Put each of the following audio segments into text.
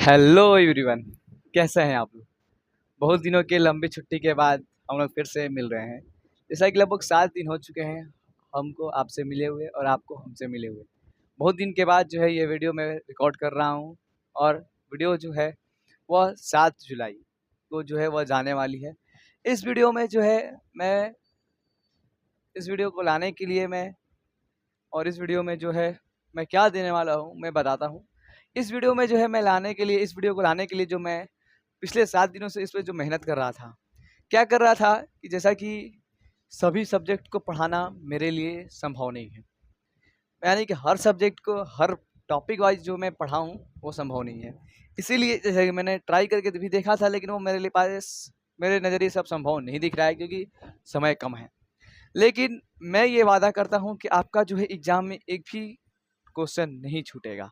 Hello everyone. कैसे हैं आप लोग? बहुत दिनों के लंबी छुट्टी के बाद हम लोग फिर से मिल रहे हैं। जैसा कि लगभग 7 दिन हो चुके हैं हमको आपसे मिले हुए और आपको हमसे मिले हुए। बहुत दिन के बाद जो है ये वीडियो मैं रिकॉर्ड कर रहा हूँ और वीडियो जो है वह 7 जुलाई को जो है वह जाने वाली है। इस वीडियो में जो है मैं इस वीडियो को लाने के लिए मैं और इस वीडियो में जो है मैं क्या देने वाला हूँ मैं बताता हूँ। इस वीडियो में जो है मैं लाने के लिए इस वीडियो को लाने के लिए जो मैं पिछले 7 दिनों से इस पे जो मेहनत कर रहा था, क्या कर रहा था कि जैसा कि सभी सब्जेक्ट को पढ़ाना मेरे लिए संभव नहीं है। यानी कि हर सब्जेक्ट को हर टॉपिक वाइज जो मैं पढ़ाऊँ वो संभव नहीं है। इसीलिए जैसे कि मैंने ट्राई करके भी देखा था, लेकिन वो मेरे लिए पास मेरे नज़रिए से अब संभव नहीं दिख रहा है क्योंकि समय कम है। लेकिन मैं ये वादा करता हूँ कि आपका जो है एग्ज़ाम में एक भी क्वेश्चन नहीं छूटेगा।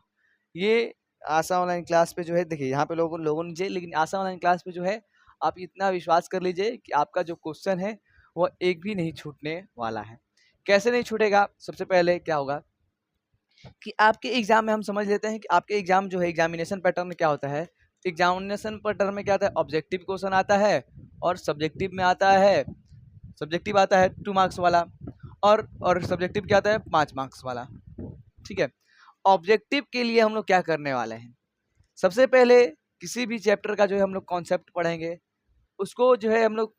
ये आशा ऑनलाइन क्लास पे जो है देखिए यहाँ पे लोगों लोगों ने लेकिन आशा ऑनलाइन क्लास पे जो है आप इतना विश्वास कर लीजिए कि आपका जो क्वेश्चन है वो एक भी नहीं छूटने वाला है। कैसे नहीं छूटेगा? सबसे पहले क्या होगा कि आपके एग्जाम में हम समझ लेते हैं कि आपके एग्जाम जो है एग्जामिनेशन पैटर्न में क्या होता है। एग्जामिनेशन पैटर्न में क्या आता है, ऑब्जेक्टिव क्वेश्चन आता है और सब्जेक्टिव आता है 2 मार्क्स वाला और सब्जेक्टिव क्या आता है 5 मार्क्स वाला। ठीक है। ऑब्जेक्टिव के लिए हम लोग क्या करने वाले हैं, सबसे पहले किसी भी चैप्टर का जो है हम लोग कॉन्सेप्ट पढ़ेंगे। उसको जो है हम लोग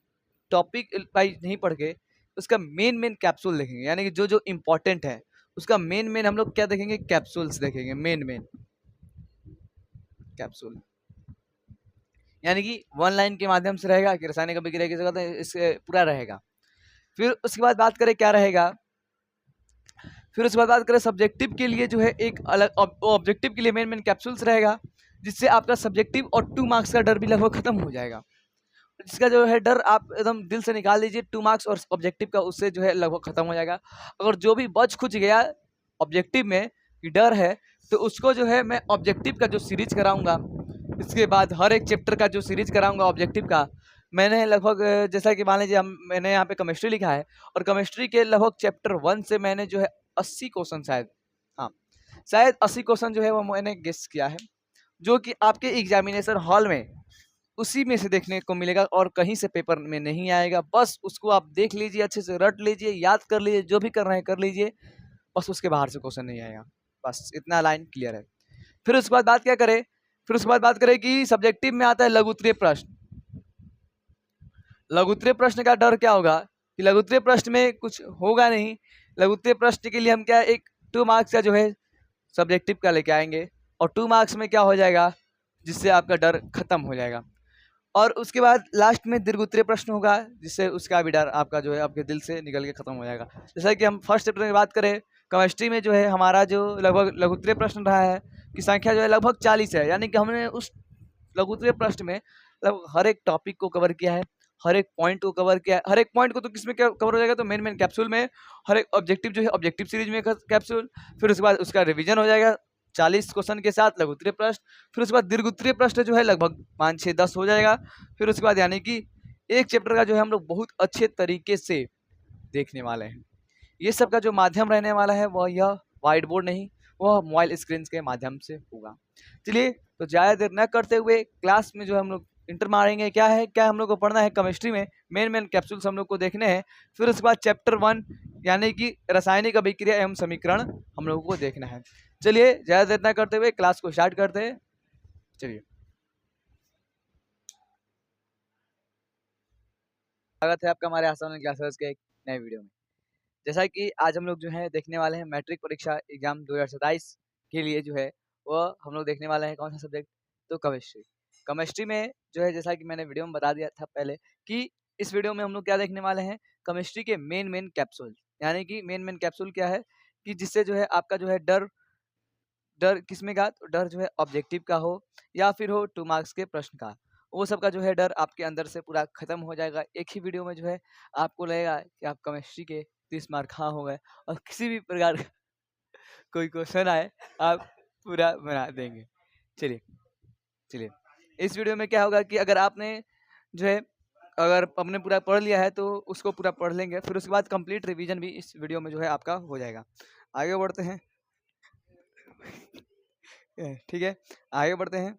टॉपिक वाइज नहीं पढ़ के उसका मेन मेन कैप्सूल देखेंगे, यानी कि जो जो इम्पोर्टेंट है उसका मेन मेन हम लोग क्या देखेंगे, कैप्सूल्स देखेंगे। मेन मेन कैप्सूल यानी कि वन लाइन के माध्यम से रहेगा कि रासायनिक अभिक्रिया की जगह इससे पूरा रहेगा। फिर उसके बाद बात करें क्या रहेगा, फिर उसके बाद बात करें सब्जेक्टिव के लिए जो है एक अलग ऑब्जेक्टिव के लिए मेन मेन कैप्सूल्स रहेगा, जिससे आपका सब्जेक्टिव और 2 मार्क्स का डर भी लगभग खत्म हो जाएगा। जिसका जो है डर आप एकदम दिल से निकाल दीजिए, 2 मार्क्स और ऑब्जेक्टिव का उससे जो है लगभग खत्म हो जाएगा। अगर जो भी बच खुच गया ऑब्जेक्टिव में कि डर है, तो उसको जो है मैं ऑब्जेक्टिव का जो सीरीज कराऊंगा, इसके बाद हर एक चैप्टर का जो सीरीज कराऊंगा ऑब्जेक्टिव का। मैंने लगभग जैसा कि मान लीजिए मैंने यहाँ पे केमिस्ट्री लिखा है और केमिस्ट्री के लगभग चैप्टर 1 से मैंने जो है 80 क्वेश्चन शायद, हाँ शायद 80 क्वेश्चन जो है वो मैंने गेस किया है, जो कि आपके एग्जामिनेशन हॉल में उसी में से देखने को मिलेगा और कहीं से पेपर में नहीं आएगा। बस उसको आप देख लीजिए, अच्छे से रट लीजिए, याद कर लीजिए, जो भी कर रहे हैं कर लीजिए, बस उसके बाहर से क्वेश्चन नहीं आएगा। बस इतना लाइन क्लियर है। फिर उसके बाद बात क्या करें, फिर उसके बाद बात करें कि सब्जेक्टिव में आता है लघुत्तरीय प्रश्न। लघुत्तरीय प्रश्न का डर क्या होगा कि लघुत्तरीय प्रश्न में कुछ होगा नहीं। लघुत्तरीय प्रश्न के लिए हम क्या एक 2 मार्क्स का जो है सब्जेक्टिव का लेके आएंगे और 2 मार्क्स में क्या हो जाएगा, जिससे आपका डर खत्म हो जाएगा। और उसके बाद लास्ट में दीर्घ-उत्तरीय प्रश्न होगा, जिससे उसका भी डर आपका जो है आपके दिल से निकल के खत्म हो जाएगा। जैसा कि हम फर्स्ट चैप्टर की बात करें, केमिस्ट्री में जो है हमारा जो लगभग लघु-उत्तरीय प्रश्न रहा है कि संख्या जो है लगभग 40 है, यानी कि हमने उस लघु-उत्तरीय प्रश्न में लगभग हर एक टॉपिक को कवर किया है, हर एक पॉइंट को कवर किया है। हर एक पॉइंट को तो किसमें क्या कवर हो जाएगा, तो मेन मेन कैप्सूल में। हर एक ऑब्जेक्टिव जो है ऑब्जेक्टिव सीरीज में कैप्सूल। फिर उसके बाद उसका रिवीजन हो जाएगा 40 क्वेश्चन के साथ लघु-उत्तरीय प्रश्न। फिर उसके बाद दीर्घ-उत्तरीय प्रश्न जो है लगभग 5, 6, 10 हो जाएगा। फिर उसके बाद यानी कि एक चैप्टर का जो है हम लोग बहुत अच्छे तरीके से देखने वाले हैं। ये सब का जो माध्यम रहने वाला है वह यह व्हाइट बोर्ड नहीं, वह मोबाइल स्क्रीन के माध्यम से होगा। चलिए, तो ज़्यादा देर न करते हुए क्लास में जो हम लोग इंटर मारेंगे, क्या हम लोग को पढ़ना है केमिस्ट्री में मेन मेन कैप्सूल्स हम लोग को देखने हैं। फिर उसके बाद चैप्टर 1 यानी कि रासायनिक अभिक्रिया एवं समीकरण हम लोगों को देखना है। चलिए, ज़्यादा देर न करते हुए क्लास को स्टार्ट करते हैं। चलिए, स्वागत है आपका हमारे आसान क्लासेस के एक नए वीडियो में। जैसा कि आज हम लोग जो है देखने वाले हैं मैट्रिक परीक्षा एग्जाम 2027 के लिए जो है वह हम लोग देखने वाले हैं कौन सा सब्जेक्ट, तो केमिस्ट्री। केमिस्ट्री में जो है जैसा कि मैंने वीडियो में बता दिया था पहले कि इस वीडियो में हम लोग क्या देखने वाले हैं, केमिस्ट्री के मेन मेन कैप्सूल। यानी कि मेन मेन कैप्सूल क्या है कि जिससे जो है आपका जो है डर डर किसमें का, तो डर जो है ऑब्जेक्टिव का हो या फिर हो 2 मार्क्स के प्रश्न का, वो सब का जो है डर आपके अंदर से पूरा खत्म हो जाएगा। एक ही वीडियो में जो है आपको लगेगा कि आप केमिस्ट्री के 30 मार्क हाँ हो गए और किसी भी प्रकार का कोई क्वेश्चन आए आप पूरा बना देंगे। चलिए, चलिए इस वीडियो में क्या होगा कि अगर आपने जो है अगर आपने पूरा पढ़ लिया है तो उसको पूरा पढ़ लेंगे। फिर उसके बाद कंप्लीट रिवीजन भी इस वीडियो में जो है आपका हो जाएगा। आगे बढ़ते हैं। ठीक है, आगे बढ़ते हैं।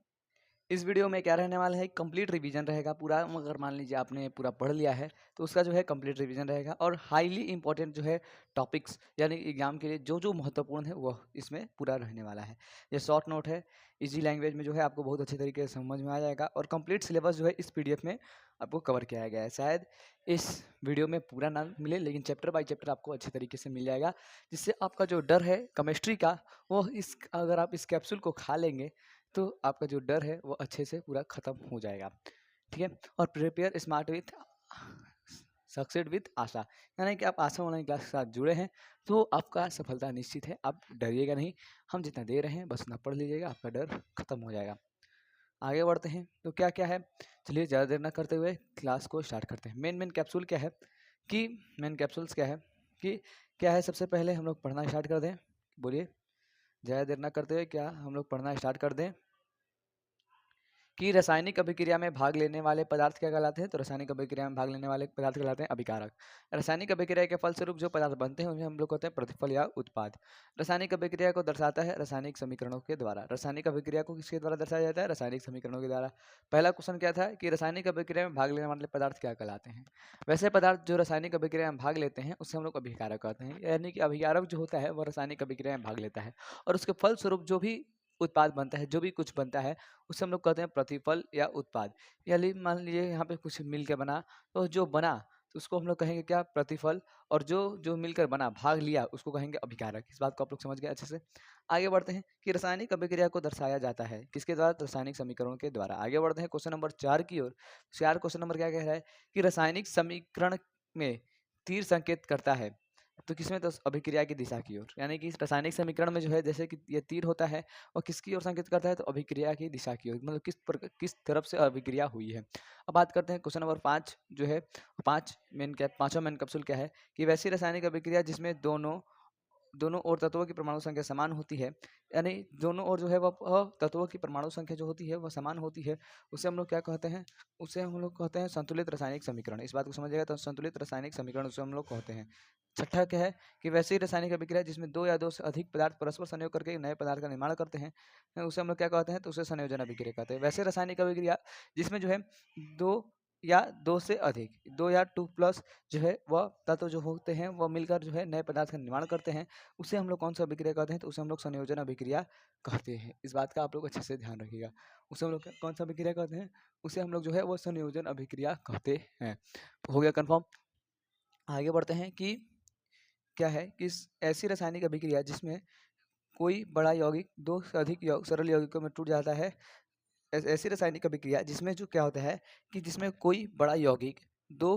इस वीडियो में क्या रहने वाला है, कंप्लीट रिवीजन रहेगा पूरा। अगर मान लीजिए आपने पूरा पढ़ लिया है तो उसका जो है कंप्लीट रिवीजन रहेगा, और हाईली इंपॉर्टेंट जो है टॉपिक्स यानी एग्जाम के लिए जो जो महत्वपूर्ण है वह इसमें पूरा रहने वाला है। ये शॉर्ट नोट है, इजी लैंग्वेज में जो है आपको बहुत अच्छे तरीके से समझ में आ जाएगा, और कंप्लीट सिलेबस जो है इस पीडीएफ में आपको कवर किया गया है। शायद इस वीडियो में पूरा ना मिले, लेकिन चैप्टर बाय चैप्टर आपको अच्छे तरीके से मिल जाएगा, जिससे आपका जो डर है केमिस्ट्री का, वो इस अगर आप इस कैप्सूल को खा लेंगे तो आपका जो डर है वो अच्छे से पूरा खत्म हो जाएगा। ठीक है, और prepare smart with succeed with Asha, यानी कि आप आशा ऑनलाइन क्लास के साथ जुड़े हैं तो आपका सफलता निश्चित है। आप डरिएगा नहीं, हम जितना दे रहे हैं बस उतना पढ़ लीजिएगा, आपका डर खत्म हो जाएगा। आगे बढ़ते हैं तो क्या क्या है, चलिए ज़्यादा देर ना करते हुए क्लास को स्टार्ट करते हैं। मेन कैप्सूल क्या है कि मेन कैप्सूल्स क्या है कि क्या है, सबसे पहले हम लोग पढ़ना स्टार्ट कर दें। बोलिए, ज़्यादा देर ना करते हुए क्या हम लोग पढ़ना स्टार्ट कर दें कि रासायनिक अभिक्रिया में भाग लेने वाले पदार्थ क्या कहलाते हैं। तो रासायनिक अभिक्रिया में भाग लेने वाले पदार्थ कहलाते हैं अभिकारक। रासायनिक अभिक्रिया के फलस्वरूप जो पदार्थ बनते हैं उन्हें हम लोग कहते हैं प्रतिफल या उत्पाद। रासायनिक अभिक्रिया को दर्शाता है रासायनिक समीकरणों के द्वारा। रासायनिक अभिक्रिया को किसके द्वारा दर्शाया जाता है, रासायनिक समीकरणों के द्वारा। पहला क्वेश्चन क्या था कि रासायनिक अभिक्रिया में भाग लेने वाले पदार्थ क्या कहलाते हैं। वैसे पदार्थ जो रासायनिक अभिक्रिया में भाग लेते हैं उससे हम लोग अभिकारक कहते हैं, यानी कि अभिकारक जो होता है वह रासायनिक अभिक्रिया में भाग लेता है, और उसके फलस्वरूप जो भी उत्पाद बनता है, जो भी कुछ बनता है उसे हम लोग कहते हैं प्रतिफल या उत्पाद। यानी मान लीजिए यहाँ पे कुछ मिल के बना, तो जो बना तो उसको हम लोग कहेंगे क्या, प्रतिफल, और जो जो मिलकर बना, भाग लिया, उसको कहेंगे अभिकारक। इस बात को आप लोग समझ गए अच्छे से। आगे बढ़ते हैं कि रासायनिक अभिक्रिया को दर्शाया जाता है किसके द्वारा, रासायनिक समीकरणों के द्वारा। आगे बढ़ते हैं क्वेश्चन नंबर 4 की ओर। 4 क्वेश्चन नंबर क्या कह रहा है कि रासायनिक समीकरण में तीर संकेत करता है तो किसमें, तो अभिक्रिया की दिशा की ओर। यानी कि रासायनिक समीकरण में जो है जैसे कि ये तीर होता है और किसकी ओर संकेत करता है, तो अभिक्रिया की दिशा की ओर, मतलब किस तरफ से अभिक्रिया हुई है। अब बात करते हैं क्वेश्चन नंबर 5 जो है, पांचवा मेन कैप्सूल क्या है कि वैसी रासायनिक अभिक्रिया जिसमें दोनों दोनों ओर तत्वों की परमाणु संख्या समान होती है, यानी दोनों ओर जो है वह तत्वों की परमाणु संख्या जो होती है वह समान होती है, उसे हम लोग क्या कहते हैं, उसे हम लोग कहते हैं संतुलित रासायनिक समीकरण। इस बात को समझिएगा, तो संतुलित रासायनिक समीकरण उसे हम लोग कहते हैं। छठा क्या है कि वैसी रासायनिक अभिक्रिया जिसमें दो या दो से अधिक पदार्थ परस्पर संयोग करके एक नए पदार्थ का निर्माण करते हैं उसे हम लोग क्या कहते हैं, तो उसे संयोजन अभिक्रिया कहते हैं। वैसे रासायनिक अभिक्रिया जिसमें जो है दो या दो से अधिक, दो या टू प्लस जो है वह तत्व जो होते हैं वह मिलकर जो है नए पदार्थ का निर्माण करते हैं, उसे हम लोग कौन सा अभिक्रिया कहते हैं, तो उसे हम लोग संयोजन अभिक्रिया कहते हैं। इस बात का आप लोग अच्छे से ध्यान रखिएगा। उसे हम लोग कौन सा अभिक्रिया कहते हैं, उसे हम लोग जो है वो संयोजन अभिक्रिया कहते हैं। हो गया कंफर्म। आगे बढ़ते हैं कि क्या है कि ऐसी रासायनिक अभिक्रिया जिसमें कोई बड़ा यौगिक दो से अधिक सरल यौगिकों में टूट जाता है। ऐसी रासायनिक अभिक्रिया जिसमें जो क्या होता है कि जिसमें कोई बड़ा यौगिक दो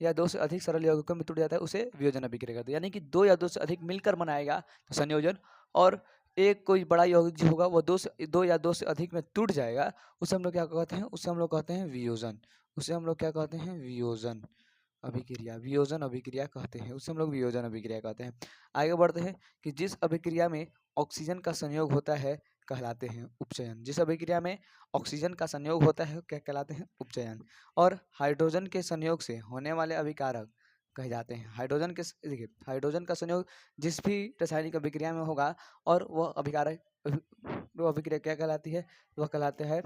या दो से अधिक सरल यौगिकों में टूट जाता है उसे वियोजन अभिक्रिया कहते हैं। यानी कि दो या दो से अधिक मिलकर बनाएगा तो संयोजन, और एक कोई बड़ा यौगिक जो होगा वो दो या दो से अधिक में टूट जाएगा, उसे हम लोग क्या कहते हैं, उसे हम लोग कहते हैं वियोजन। उसे हम लोग क्या कहते हैं, वियोजन अभिक्रिया, वियोजन अभिक्रिया कहते हैं, उसे हम लोग वियोजन अभिक्रिया कहते हैं। आगे बढ़ते हैं कि जिस अभिक्रिया में ऑक्सीजन का संयोग होता है कहलाते हैं उपचयन। जिस अभिक्रिया में ऑक्सीजन का संयोग होता है क्या कहलाते हैं, उपचयन। और हाइड्रोजन के संयोग से होने वाले अभिकारक कहे जाते हैं। हाइड्रोजन के देखिए, हाइड्रोजन का संयोग जिस भी रासायनिक अभिक्रिया में होगा और वह अभिकारक, वो अभिक्रिया क्या कहलाती है, वह कहलाता है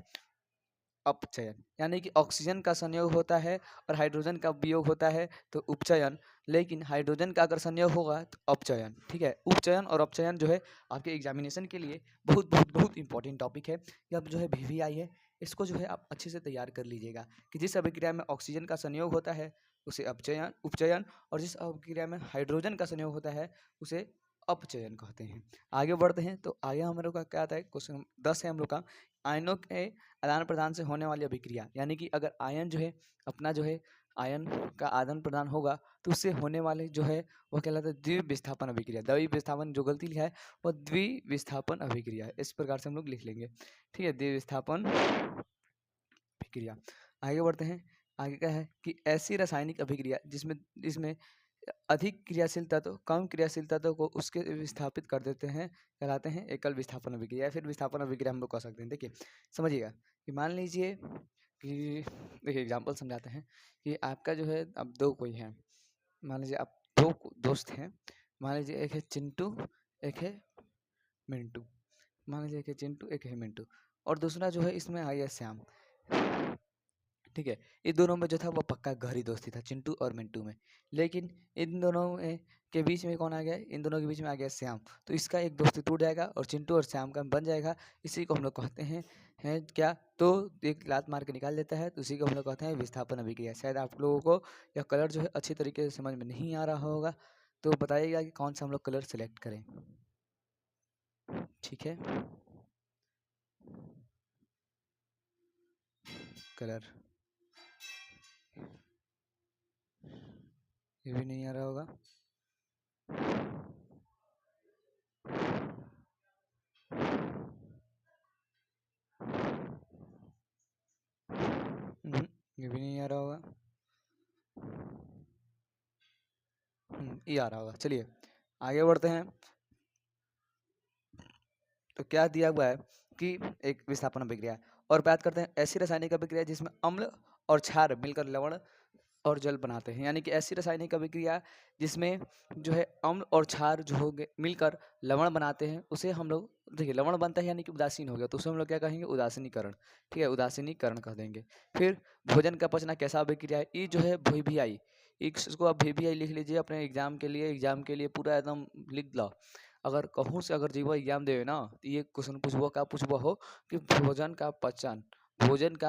अपचयन। यानी कि ऑक्सीजन का संयोग होता है और हाइड्रोजन का वियोग होता है तो उपचयन, लेकिन हाइड्रोजन का अगर संयोग होगा तो अपचयन। ठीक है, उपचयन और अपचयन जो है आपके एग्जामिनेशन के लिए बहुत बहुत बहुत इंपॉर्टेंट टॉपिक है। ये अब जो है VVI है, इसको जो है आप अच्छे से तैयार कर लीजिएगा कि जिस अभिक्रिया में ऑक्सीजन का संयोग होता है उसे उपचयन, और जिस अभिक्रिया में हाइड्रोजन का संयोग होता है उसे अपचयन कहते हैं। आगे बढ़ते हैं तो आगे हम लोग का क्या आता है, क्वेश्चन 10 है हम लोग का, आयनों के आदान प्रदान से होने वाली अभिक्रिया। यानी कि अगर आयन जो है अपना जो है आयन का आदान प्रदान होगा तो उससे होने वाले जो है वह कहलाता है द्विविस्थापन अभिक्रिया। द्विविस्थापन जो गलती लिखा है वह द्विविस्थापन अभिक्रिया है, इस प्रकार से हम लोग लिख लेंगे। ठीक है, द्विविस्थापन अभिक्रिया। आगे बढ़ते हैं, आगे क्या है कि ऐसी रासायनिक अभिक्रिया जिसमें इसमें अधिक क्रियाशील तत्व कम क्रियाशील तत्व को उसके विस्थापित कर देते हैं कहलाते हैं एकल विस्थापन अभिक्रिया, या फिर विस्थापन अभिक्रिया हम लोग कह सकते हैं। देखिए समझिएगा कि मान लीजिए कि देखिए एग्जाम्पल समझाते हैं कि आपका जो है अब दो कोई है, मान लीजिए आप दो दोस्त हैं, मान लीजिए एक है चिंटू एक है मिंटू, मान लीजिए एक है चिंटू एक है मिंटू। और दूसरा जो है इसमें आ गया श्याम। ठीक है, इन दोनों में जो था वो पक्का गहरी दोस्ती था, चिंटू और मिंटू में। लेकिन इन दोनों में के बीच में कौन आ गया? इन दोनों के बीच में आ गया श्याम। तो इसका एक दोस्ती टूट जाएगा और चिंटू और श्याम का बन जाएगा। इसी को हम लोग कहते हैं क्या? तो एक लात मार के निकाल देता है, तो उसी को हम लोग कहते हैं विस्थापन अभिक्रिया। शायद आप लोगों को यह कलर जो है अच्छी तरीके से समझ में नहीं आ रहा होगा, तो बताइएगा कि कौन सा हम लोग कलर सेलेक्ट करें। ठीक है, कलर ये भी नहीं आ रहा होगा। ये भी नहीं आ रहा होगा। ये आ रहा होगा। चलिए आगे बढ़ते हैं। तो क्या दिया हुआ है कि एक विस्थापन अभिक्रिया, और बात करते हैं ऐसी रासायनिक अभिक्रिया जिसमें अम्ल और क्षार मिलकर लवण और जल बनाते हैं। यानी कि ऐसी रासायनिक अभिक्रिया जिसमें जो है अम्ल और क्षार जो हो गए मिलकर लवण बनाते हैं, उसे हम लोग, देखिए लवण बनता है यानी कि उदासीन हो गया, तो उसे हम लोग क्या कहेंगे? उदासीनीकरण। ठीक है, उदासीनीकरण कह देंगे। फिर भोजन का पचना कैसा अभिक्रिया है? ये जो है VVI, इसको आप VVI लिख लीजिए अपने एग्जाम के लिए पूरा एकदम लिख लो। अगर कहूँ से अगर जीवा एग्जाम देवे ना, तो ये क्वेश्चन पूछबो का पूछबो हो कि भोजन का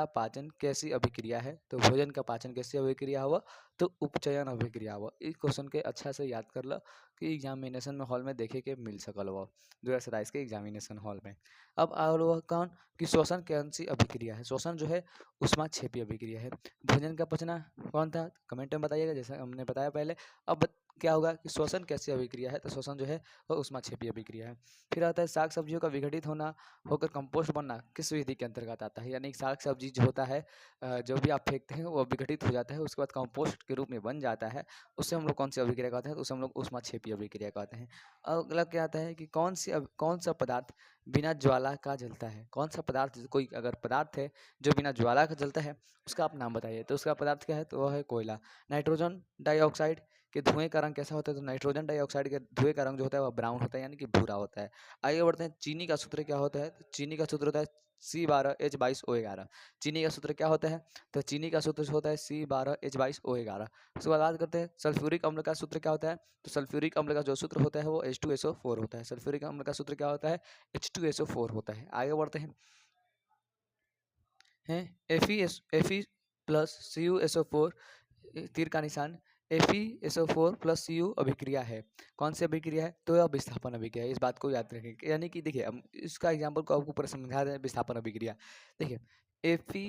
पाचन कैसी अभिक्रिया है? तो भोजन का पाचन कैसी अभिक्रिया हुआ? तो उपचयन अभिक्रिया हुआ। इस क्वेश्चन के अच्छा से याद कर लो कि एग्जामिनेशन में हॉल में देखे के मिल सकल हुआ 2027 के एग्जामिनेशन हॉल में। अब और वह कौन कि श्वसन कौन सी अभिक्रिया है? श्वसन जो है ऊष्माक्षेपी अभिक्रिया है। भोजन का पचना कौन था? कमेंट में बताइएगा, जैसा हमने बताया पहले। अब क्या होगा कि श्वसन कैसी अभिक्रिया है? तो श्वसन जो है वह ऊष्माक्षेपी अभिक्रिया है। फिर आता है साग सब्जियों का विघटित होना होकर कंपोस्ट बनना किस विधि के अंतर्गत आता है? यानी साग सब्जी जो होता है जो भी आप फेंकते हैं वो विघटित हो जाता है, उसके बाद कंपोस्ट के रूप में बन जाता है। उससे हम लोग कौन सी अभिक्रिया कहते हैं? तो उसे हम लोग ऊष्माक्षेपी अभिक्रिया कहते हैं। अगला क्या आता है कि कौन सा पदार्थ बिना ज्वाला का जलता है? कौन सा पदार्थ, कोई अगर पदार्थ है जो बिना ज्वाला का जलता है, उसका आप नाम बताइए। तो उसका पदार्थ क्या है? तो वह है कोयला। नाइट्रोजन डाइऑक्साइड के धुएं का रंग कैसा होता है? तो नाइट्रोजन डाइऑक्साइड के धुएं का रंग जो होता है वह ब्राउन होता है, यानी कि भूरा होता है। आगे बढ़ते हैं। चीनी का सूत्र क्या होता है? तो चीनी का सूत्र होता है C12H22O11। चीनी का सूत्र क्या होता है? तो चीनी का सूत्र होता है C12H22O11। उसके बाद बात करते हैं सल्फ्यूरिक अम्ल का सूत्र क्या होता है? तो सल्फ्यूरिक अम्ल का जो सूत्र होता है वो H2SO4 होता है। सल्फ्यूरिक अम्ल का सूत्र क्या होता है? H2SO4 होता है। आगे बढ़ते हैं Fe प्लस CuSO4 तीर का निशान FeSO4 प्लस Cu अभिक्रिया है। कौन सी अभिक्रिया है? तो यह विस्थापन अभिक्रिया है। इस बात को याद रखें। यानी कि देखिए हम इसका एग्जाम्पल को आपको पूरा समझा दें। विस्थापन अभिक्रिया देखिए Fe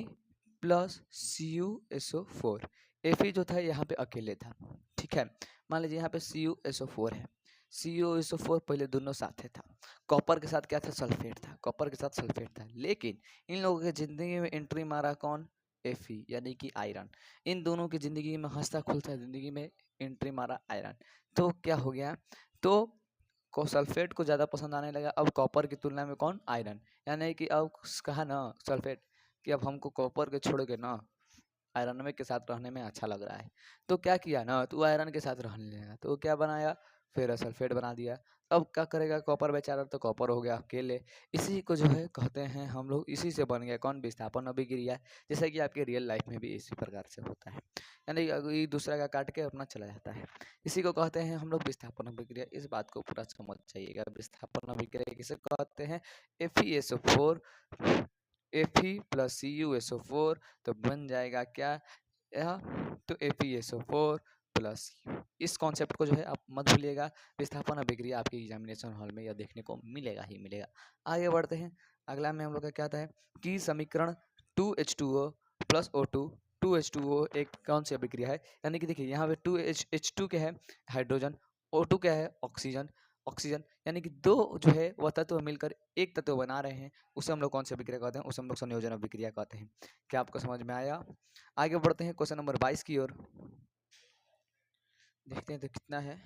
प्लस CuSO4। Fe जो था यहाँ पे अकेले था, ठीक है। मान लीजिए यहाँ पे CuSO4 है। CuSO4 पहले दोनों साथ था। कॉपर के साथ क्या था? सल्फेट था। कॉपर के साथ सल्फेट था। लेकिन इन लोगों की जिंदगी में एंट्री मारा कौन? Fe यानी कि आयरन। इन दोनों की जिंदगी में हंसता खुलता जिंदगी में एंट्री मारा आयरन। तो क्या हो गया? तो को सल्फेट को ज़्यादा पसंद आने लगा अब कॉपर की तुलना में कौन? आयरन। यानी कि अब कहा ना सल्फेट कि अब हमको कॉपर के छोड़ के ना आयरन में के साथ रहने में अच्छा लग रहा है। तो क्या किया ना, तो आयरन के साथ रहने लगा, तो क्या बनाया? फिर सल्फेट बना दिया। अब क्या करेगा कॉपर बेचारा? तो कॉपर हो गया अकेले। इसी को जो है कहते हैं हम लोग, इसी से बन गया कौन? विस्थापन अभिक्रिया। जैसे कि आपके रियल लाइफ में भी इसी प्रकार से होता है, यानी ये दूसरा का काट के अपना चला जाता है। इसी को कहते हैं हम लोग विस्थापन अभिक्रिया। इस बात को पूरा समझ जाइएगा। विस्थापन अभिक्रिया किसे कहते हैं? FeSO4 Fe प्लस CuSO4 तो बन जाएगा क्या? यह तो FeSO4 प्लस इस कॉन्सेप्ट को जो है आप मत भूलिएगा। विस्थापन अभिक्रिया आपके एग्जामिनेशन हॉल में यह देखने को मिलेगा ही मिलेगा। आगे बढ़ते हैं। अगला में हम लोग का क्या आता है कि समीकरण 2H2O प्लस O2 2H2O एक कौन सी अभिक्रिया है? यानी कि देखिए यहाँ पे 2H2 क्या है? हाइड्रोजन। O2 क्या है? ऑक्सीजन। ऑक्सीजन यानी कि दो जो है वह तत्व मिलकर एक तत्व बना रहे हैं, उसे हम लोग कौन सी अभिक्रिया कहते हैं? उसे हम लोग संयोजन अभिक्रिया कहते हैं। क्या आपको समझ में आया? आगे बढ़ते हैं क्वेश्चन नंबर 22 की ओर। देखते हैं तो कितना है।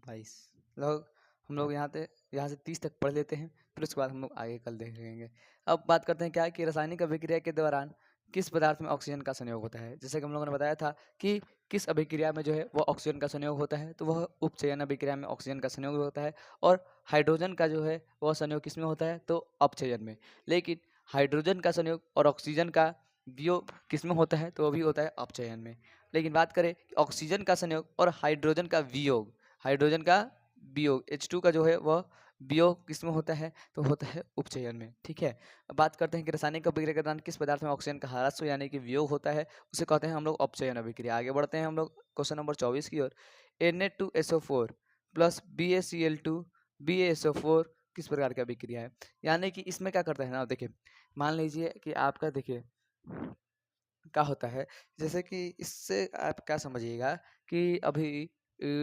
बाईस लोग हम लोग यहाँ पे यहाँ से 30 तक पढ़ लेते हैं, फिर उसके बाद हम लोग आगे कल देखेंगे। अब बात करते हैं क्या है कि रासायनिक अभिक्रिया के दौरान किस पदार्थ में ऑक्सीजन का संयोग होता है। जैसे कि हम लोगों ने बताया था कि किस अभिक्रिया में जो है वो ऑक्सीजन का संयोग होता है, तो वह उपचयन अभिक्रिया में ऑक्सीजन का संयोग होता है, और हाइड्रोजन का जो है वह संयोग किस में होता है, तो अपचयन में। लेकिन हाइड्रोजन का संयोग और ऑक्सीजन का वियोग किस में होता है, तो वो भी होता है अपचयन में। लेकिन बात करें ऑक्सीजन का संयोग और हाइड्रोजन का वियोग, हाइड्रोजन का वियोग H2 का जो है वह वियोग किस में होता है, तो होता है उपचयन में। ठीक है, अब बात करते हैं कि रासायनिक अभिक्रिया के दौरान किस पदार्थ में ऑक्सीजन का ह्रास यानी कि वियोग होता है, उसे कहते हैं हम लोग अपचयन अभिक्रिया। आगे बढ़ते हैं हम लोग क्वेश्चन नंबर 24 की ओर। Na2SO4 प्लस BaCl2 BaSO4 किस प्रकार की अभिक्रिया है। यानी कि इसमें क्या करता है ना, देखिए मान लीजिए कि आपका देखिए क्या होता है, जैसे कि इससे आप क्या समझिएगा कि अभी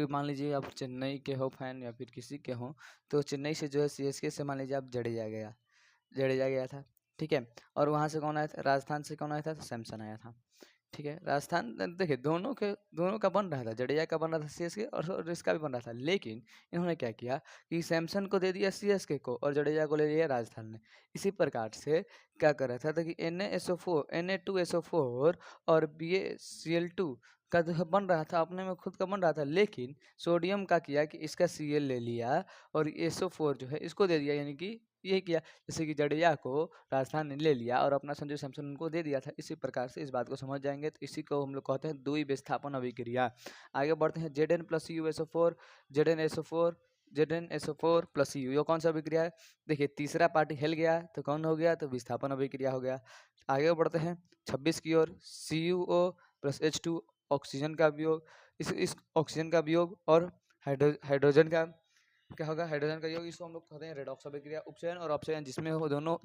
मान लीजिए आप चेन्नई के हो फैन या फिर किसी के हो, तो चेन्नई से जो है CSK से मान लीजिए आप जडेजा गया था। ठीक है, और वहाँ से कौन आया था, राजस्थान से कौन आया था, तो सैमसन आया था। ठीक है, राजस्थान देखिए दोनों का बन रहा था, जडेजा का बन रहा था CSK और इसका भी बन रहा था, लेकिन इन्होंने क्या किया कि सैमसन को दे दिया CSK को और जडेजा को ले लिया राजस्थान ने। इसी प्रकार से क्या कर रहा था कि Na2SO4 और BaCl2 का जो है बन रहा था, अपने में खुद का बन रहा था, लेकिन सोडियम का किया कि इसका Cl ले लिया और SO4 जो है इसको दे दिया, यानी कि ये किया जैसे कि जडेजा को राजस्थान ने ले लिया और अपना संजू सैमसन उनको दे दिया था। इसी प्रकार से इस बात को समझ जाएंगे, तो इसी को हम लोग कहते हैं द्वि विस्थापन अभिक्रिया। आगे बढ़ते हैं Zn plus USO4 ZnSO4 ZnSO4 plus you, ये कौन सा अभिक्रिया है, देखिए तीसरा पार्टी हिल गया तो कौन हो गया, तो विस्थापन अभिक्रिया हो गया। आगे बढ़ते हैं 26 की ओर। CuO प्लस H2 ऑक्सीजन का वियोग, इस ऑक्सीजन का वियोग और हाइड्रोजन का क्या होगा, हाइड्रोजन का योग, इसको हम लोग कहते हैं रेडॉक्स अभिक्रिया। उपचयन और अपचयन जिसमें वो दोनों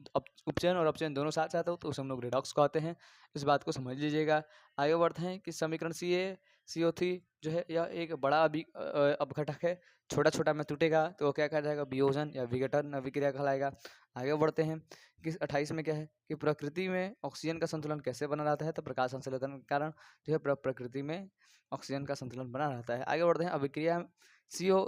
उपचयन और अपचयन दोनों साथ साथ हो तो उसे हम लोग रेडॉक्स कहते हैं। इस बात को समझ लीजिएगा। आगे बढ़ते हैं कि समीकरण CaCO3 जो है यह एक बड़ा अपघटक है, छोटा छोटा में टूटेगा तो वो क्या कहा जाएगा, वियोजन या विघटन अभिक्रिया कहलाएगा। आगे बढ़ते हैं कि 28 में क्या है कि प्रकृति में ऑक्सीजन का संतुलन कैसे बना रहता है, तो प्रकाश संश्लेषण के कारण जो है प्रकृति में ऑक्सीजन का संतुलन बना रहता है। आगे बढ़ते हैं अभिक्रिया CO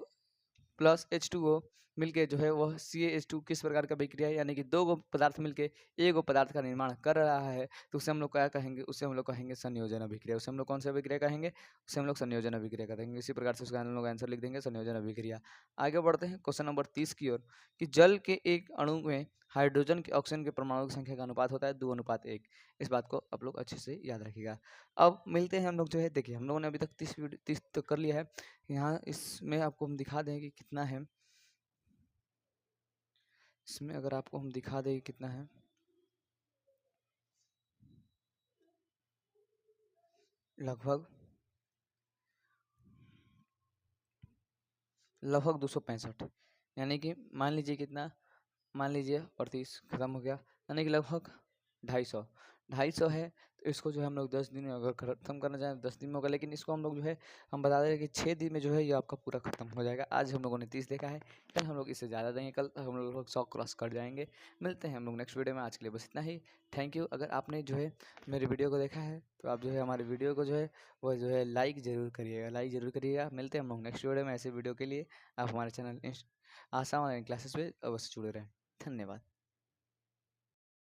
प्लस H2O मिलके जो है वह CaH2 किस प्रकार का अभिक्रिया है, यानी कि दो गो पदार्थ मिलके एक गो पदार्थ का निर्माण कर रहा है, तो उसे हम लोग क्या कहेंगे, उसे हम लोग कहेंगे संयोजन अभिक्रिया। उसे हम लोग कौन सी अभिक्रिया कहेंगे, उसे हम लोग संयोजन अभिक्रिया करेंगे। इसी प्रकार से उसका हम लोग आंसर लिख देंगे संयोजन अभिक्रिया। आगे बढ़ते हैं क्वेश्चन नंबर 30 की ओर कि जल के एक अणु में हाइड्रोजन के ऑक्सीजन के परमाणु की संख्या का अनुपात होता है 2:1। इस बात को आप लोग अच्छे से याद रखिएगा। अब मिलते हैं हम लोग जो है, देखिए हम लोगों ने अभी तक 30 तक कर लिया है। यहाँ इसमें आपको हम दिखा दें कि कितना है, इसमें अगर आपको हम दिखा दें कितना है, लगभग 265, यानी कि मान लीजिए कितना, मान लीजिए 38 खत्म हो गया, यानी कि लगभग 250 है। तो इसको जो है हम लोग 10 दिन में अगर खत्म करना चाहें 10 दिन में होगा, लेकिन इसको हम लोग जो है हम बता दें कि 6 दिन में जो है ये आपका पूरा खत्म हो जाएगा। आज हम लोगों ने 30 देखा है, कल हम लोग इससे ज़्यादा देंगे, कल हम लोग 100 क्रॉस कर जाएंगे। मिलते हैं हम लोग नेक्स्ट वीडियो में, आज के लिए बस इतना ही। Thank you. अगर आपने जो है मेरी वीडियो को देखा है तो आप जो है हमारे वीडियो को जो है वो जो है लाइक ज़रूर करिएगा। मिलते हैं हम लोग नेक्स्ट वीडियो में ऐसे वीडियो के लिए। आप हमारे चैनल आसाम ऑनलाइन क्लासेस पे अवश्य जुड़े रहें। धन्यवाद।